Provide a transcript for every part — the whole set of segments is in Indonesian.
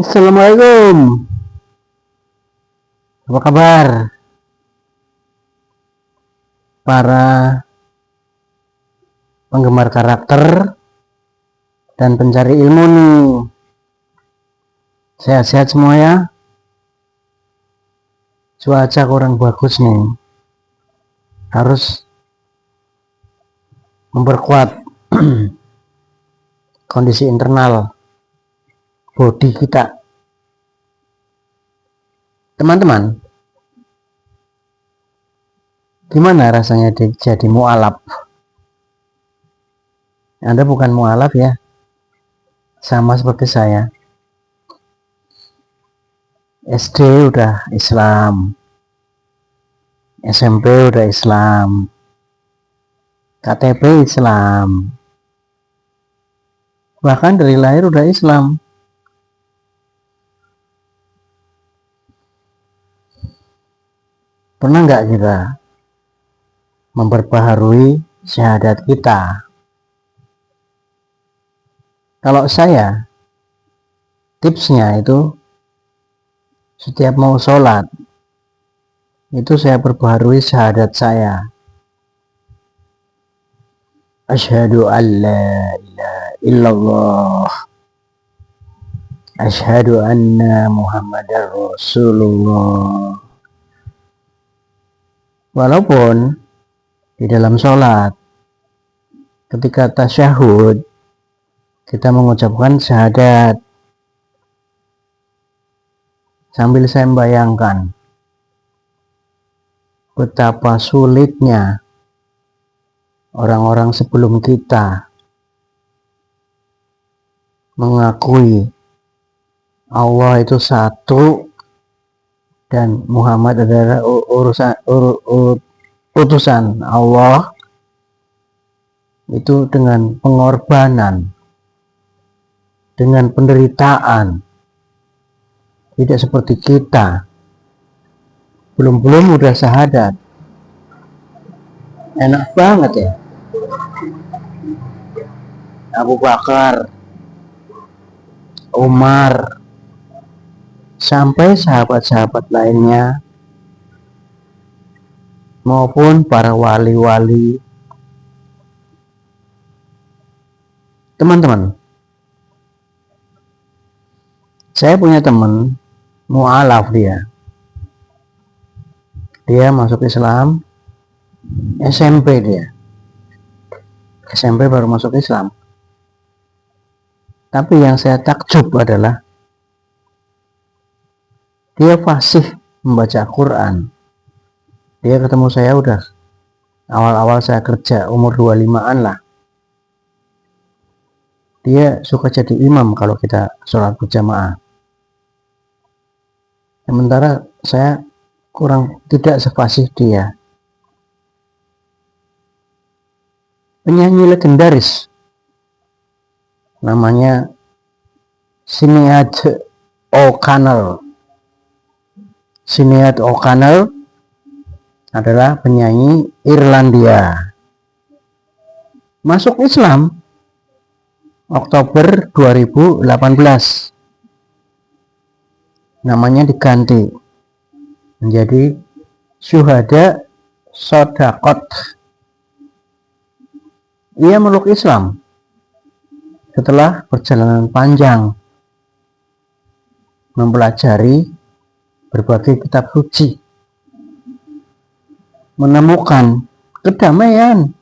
Assalamualaikum. Apa kabar para penggemar karakter dan pencari ilmu nih? Sehat-sehat semua ya. Cuaca kurang bagus nih. Harus memperkuat kondisi internal bodi kita. Teman-teman, gimana rasanya jadi mualaf? Anda bukan mualaf ya, sama seperti saya. SD udah Islam, SMP udah Islam, KTP Islam, bahkan dari lahir udah Islam. Pernah nggak kita memperbaharui syahadat kita? Kalau saya, tipsnya itu setiap mau sholat itu saya perbaharui syahadat saya. Asyhadu an la ilaha illallah, asyhadu anna muhammadar rasulullah. Walaupun di dalam sholat ketika tasyahud kita mengucapkan syahadat, sambil saya membayangkan betapa sulitnya orang-orang sebelum kita mengakui Allah itu satu dan Muhammad adalah utusan Allah, itu dengan pengorbanan, dengan penderitaan. Tidak seperti kita, belum udah syahadat, enak banget ya. Abu Bakar, Umar, sampai sahabat-sahabat lainnya maupun para wali-wali. Teman-teman, saya punya teman mualaf, dia masuk Islam SMP, dia SMP baru masuk Islam. Tapi yang saya takjub adalah dia fasih membaca Quran. Dia ketemu saya udah awal-awal saya kerja, umur 25-an lah. Dia suka jadi imam kalau kita sholat berjamaah. Sementara saya tidak sefasih dia. Penyanyi legendaris namanya Sinéad O'Connell. Sinéad O'Connell adalah penyanyi Irlandia. Masuk Islam Oktober 2018. Namanya diganti menjadi Syuhada Shadaqat. Ia meluk Islam setelah perjalanan panjang mempelajari berbagai kitab suci, menemukan kedamaian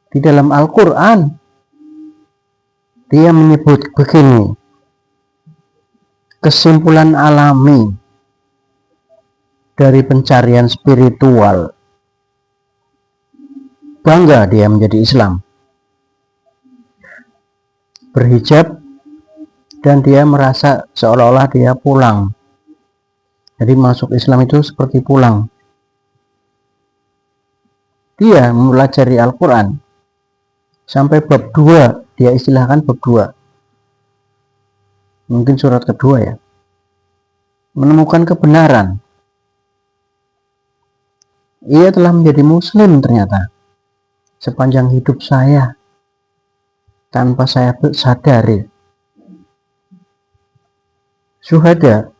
di dalam Al-Quran. Dia menyebut begini, kesimpulan alami dari pencarian spiritual. Bangga dia menjadi Islam, berhijab, dan dia merasa seolah-olah dia pulang. Jadi masuk Islam itu seperti pulang. Dia mempelajari Al-Quran sampai bab 2, dia istilahkan bab 2, mungkin surat kedua ya, menemukan kebenaran. Ia telah menjadi muslim ternyata sepanjang hidup saya tanpa saya sadari. Syuhada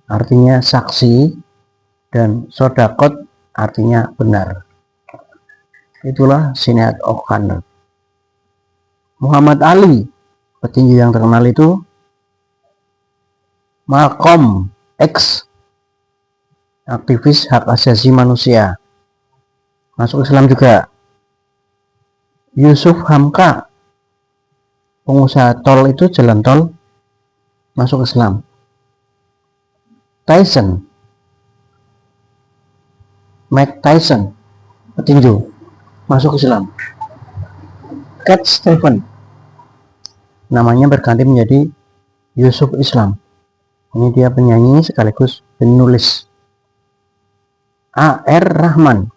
artinya saksi, dan sodakot artinya benar. Itulah Sinead O'Connor. Muhammad Ali, petinju yang terkenal itu. Malcolm X, aktivis hak asasi manusia, masuk Islam juga. Yusuf Hamka, pengusaha tol itu, jalan tol, masuk Islam. Mike Tyson, petinju, masuk Islam. Cat Stevens, namanya berganti menjadi Yusuf Islam. Ini dia penyanyi sekaligus penulis. A.R. Rahman,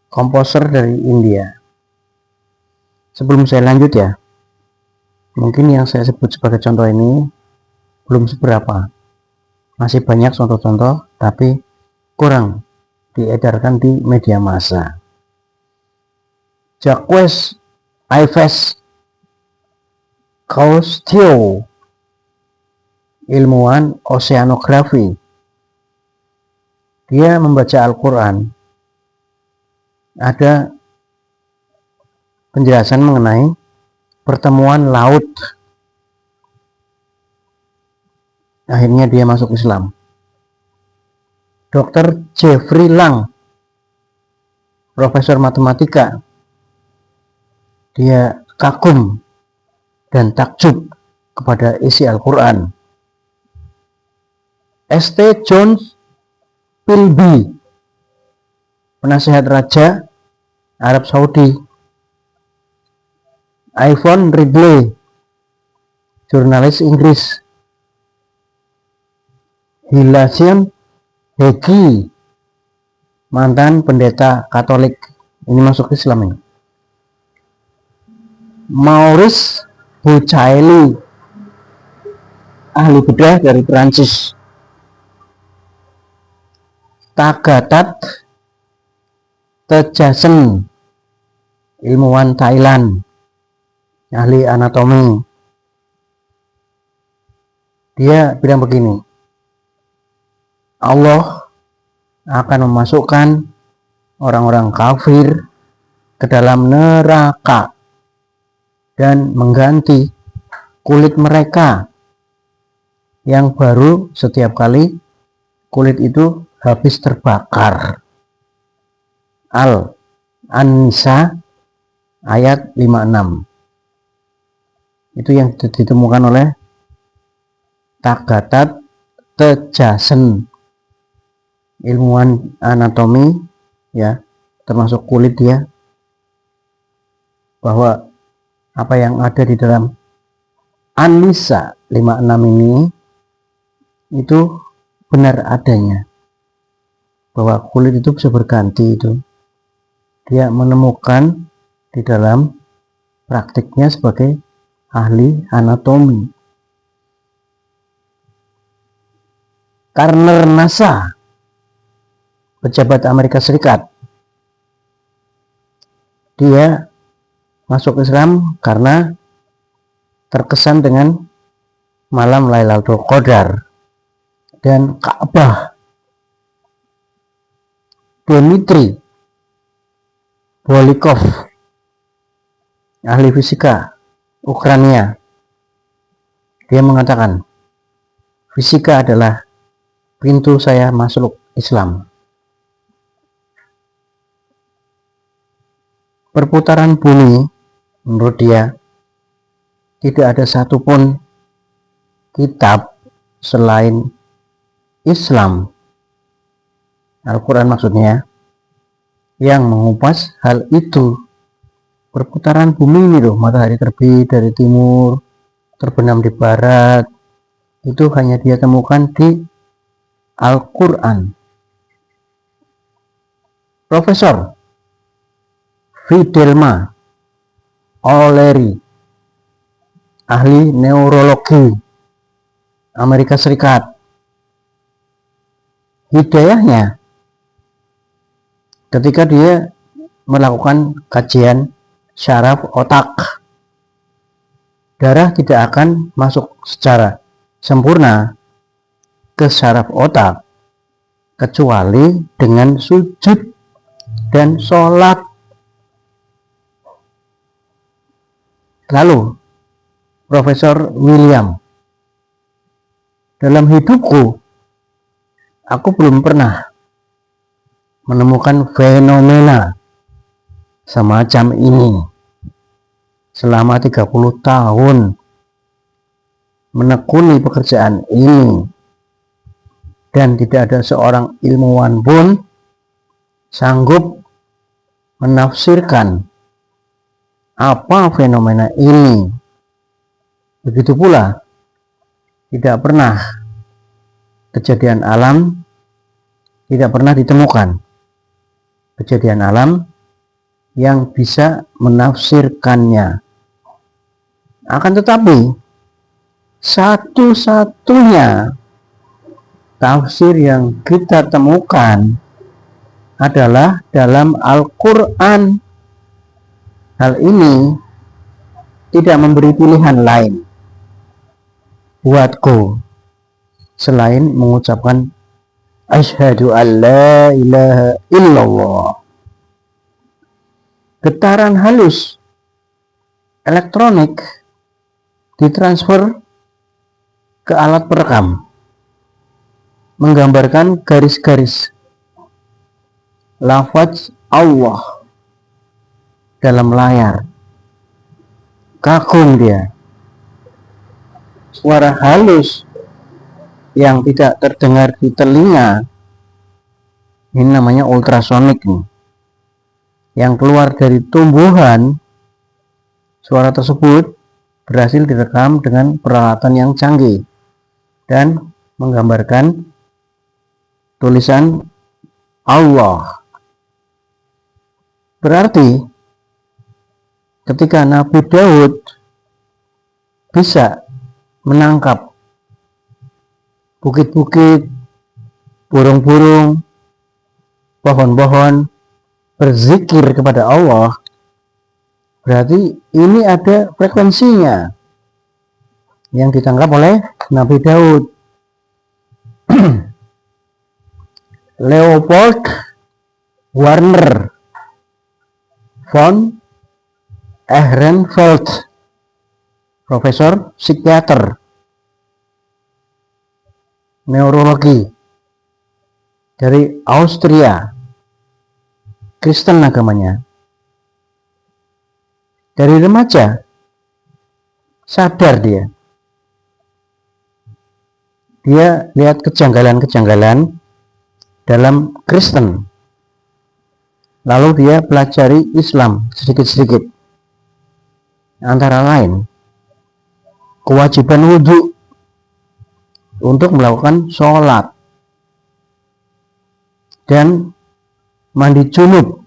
komposer dari India. Sebelum saya lanjut ya, mungkin yang saya sebut sebagai contoh ini belum seberapa. Masih banyak contoh-contoh, tapi kurang diedarkan di media massa. Jacques Yves Cousteau, ilmuwan oseanografi. Dia membaca Al-Quran. Ada penjelasan mengenai pertemuan laut. Akhirnya dia masuk Islam. Dr. Jeffrey Lang, profesor matematika. Dia kagum dan takjub kepada isi Al-Quran. St. John Pilby, penasihat raja Arab Saudi. Yvonne Ridley, jurnalis Inggris. Hilation Hegi, mantan pendeta Katolik. Ini masuk Islam ini. Maurice Bucaille, ahli bedah dari Prancis. Tagatat Tejasen, ilmuwan Thailand, ahli anatomi. Dia bilang begini, Allah akan memasukkan orang-orang kafir ke dalam neraka dan mengganti kulit mereka yang baru setiap kali kulit itu habis terbakar. Al-An-Nisa ayat 56. Itu yang ditemukan oleh Tagatat Tejasen, ilmuwan anatomi ya, termasuk kulit dia, bahwa apa yang ada di dalam An-Nisa 56 ini itu benar adanya, bahwa kulit itu bisa berganti. Itu dia menemukan di dalam praktiknya sebagai ahli anatomi. Karner NASA, pejabat Amerika Serikat, dia masuk Islam karena terkesan dengan malam Lailatul Qadar dan Ka'bah. Dmitri Bolikov, ahli fisika Ukraina, dia mengatakan fisika adalah pintu saya masuk Islam. Perputaran bumi, menurut dia, tidak ada satupun kitab selain Islam, Al-Quran maksudnya, yang mengupas hal itu. Perputaran bumi ini loh, matahari terbit dari timur, terbenam di barat, itu hanya dia temukan di Al-Quran. Profesor Fidelma O'Leary, ahli neurologi Amerika Serikat, hidayahnya ketika dia melakukan kajian syaraf otak, darah tidak akan masuk secara sempurna ke saraf otak kecuali dengan sujud dan sholat. Lalu Profesor William, dalam hidupku aku belum pernah menemukan fenomena semacam ini selama 30 tahun menekuni pekerjaan ini, dan tidak ada seorang ilmuwan pun sanggup menafsirkan apa fenomena ini. Begitu pula tidak pernah kejadian alam, tidak pernah ditemukan kejadian alam yang bisa menafsirkannya. Akan tetapi satu-satunya tafsir yang kita temukan adalah dalam Al-Quran. Hal ini tidak memberi pilihan lain buatku selain mengucapkan asyhadu an la ilaha illallah. Getaran halus elektronik ditransfer ke alat perekam, menggambarkan garis-garis lafaz Allah dalam layar. Kagum dia. Suara halus yang tidak terdengar di telinga, ini namanya ultrasonik nih, yang keluar dari tumbuhan. Suara tersebut berhasil direkam dengan peralatan yang canggih dan menggambarkan tulisan Allah. Berarti ketika Nabi Daud bisa menangkap bukit-bukit, burung-burung, pohon-pohon berzikir kepada Allah, berarti ini ada frekuensinya yang ditangkap oleh Nabi Daud. Leopold Warner von Ehrenfeld, profesor psikiater neurologi dari Austria, Kristen agamanya. Dari remaja sadar dia lihat kejanggalan-kejanggalan dalam Kristen, lalu dia pelajari Islam sedikit-sedikit. Antara lain kewajiban wudhu untuk melakukan sholat dan mandi junub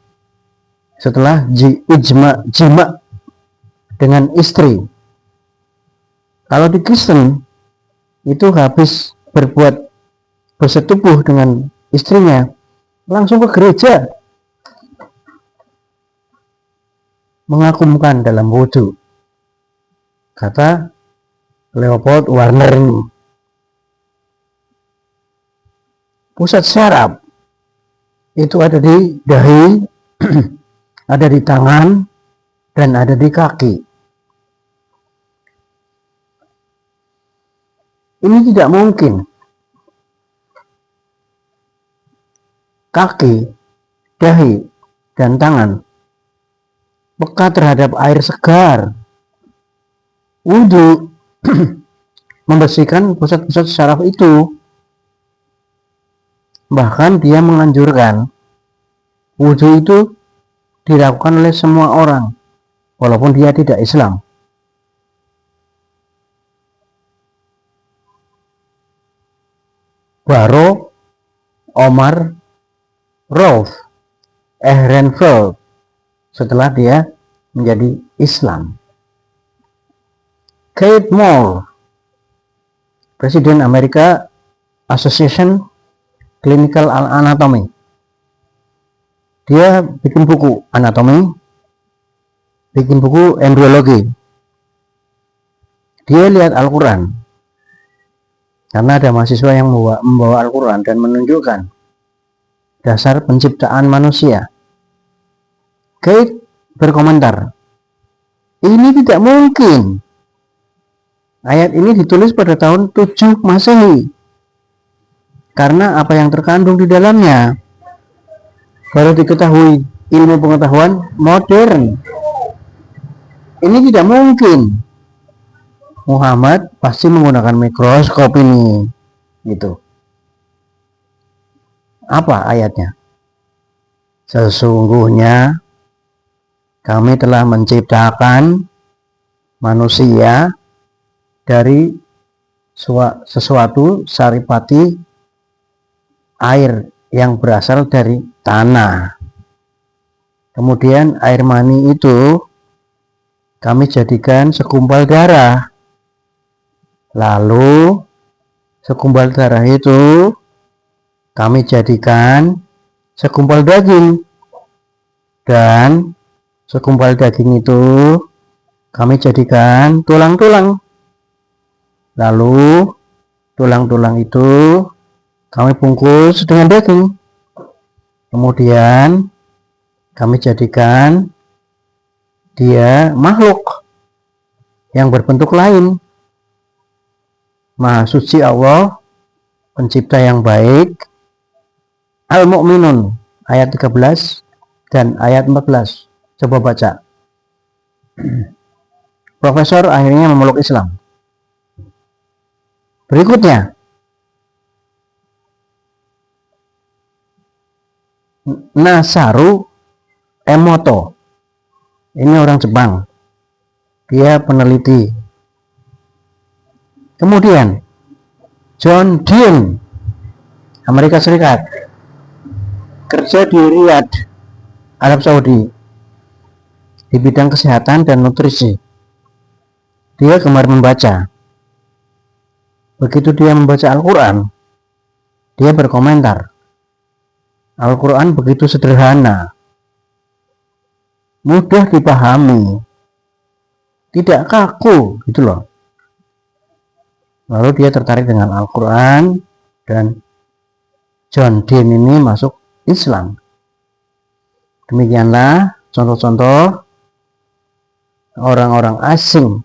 setelah jima dengan istri. Kalau di Kristen itu habis bersetubuh dengan istrinya, langsung ke gereja mengagumkan dalam wudhu, kata Leopold Warner ini. Pusat syaraf itu ada di dahi, ada di tangan, dan ada di kaki. Ini tidak mungkin kaki, dahi, dan tangan peka terhadap air segar. Wudhu membersihkan pusat-pusat syaraf itu. Bahkan dia menganjurkan wudhu itu dilakukan oleh semua orang walaupun dia tidak Islam. Baru Omar Rolf Ehrenfeld setelah dia menjadi Islam. Kate Moore, Presiden Amerika Association Clinical Anatomy, dia bikin buku anatomi, bikin buku embriologi. Dia lihat Al-Quran, Karena ada mahasiswa yang membawa Al-Quran dan menunjukkan dasar penciptaan manusia. Kate berkomentar, ini tidak mungkin. Ayat ini ditulis pada tahun 7 Masehi. Karena apa yang terkandung di dalamnya baru diketahui ilmu pengetahuan modern. Ini tidak mungkin. Muhammad pasti menggunakan mikroskop ini. Gitu. Apa ayatnya? Sesungguhnya kami telah menciptakan manusia dari sesuatu saripati air yang berasal dari tanah. Kemudian air mani itu kami jadikan segumpal darah. Lalu segumpal darah itu kami jadikan segumpal daging. Dan segumpal daging itu kami jadikan tulang-tulang. Lalu tulang-tulang itu kami bungkus dengan daging. Kemudian kami jadikan dia makhluk yang berbentuk lain. Maha suci Allah, pencipta yang baik. Al-Mu'minun ayat 13 dan ayat 14. Coba baca. Profesor akhirnya memeluk Islam. Berikutnya, Nasaru Emoto. Ini orang Jepang. Dia peneliti. Kemudian John Dean, Amerika Serikat, kerja di Riyadh, Arab Saudi, di bidang kesehatan dan nutrisi. Dia gemar membaca. Begitu dia membaca Al-Quran, dia berkomentar, Al-Quran begitu sederhana, mudah dipahami, tidak kaku, gitu loh. Lalu dia tertarik dengan Al-Quran dan John Dean ini masuk Islam. Demikianlah contoh-contoh orang-orang asing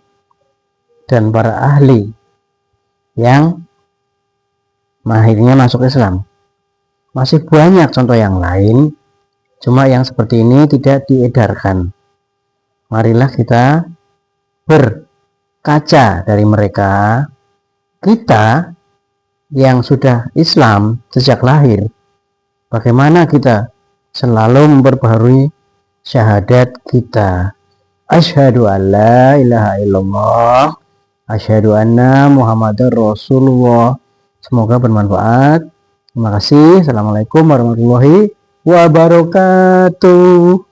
dan para ahli yang akhirnya masuk Islam. Masih banyak contoh yang lain, cuma yang seperti ini tidak diedarkan. Marilah kita berkaca dari mereka. Kita yang sudah Islam sejak lahir, bagaimana kita selalu memperbaharui syahadat kita. Asyhadu an la ilaha illallah, asyhadu anna Muhammadar Rasulullah. Semoga bermanfaat. Terima kasih. Assalamualaikum warahmatullahi wabarakatuh.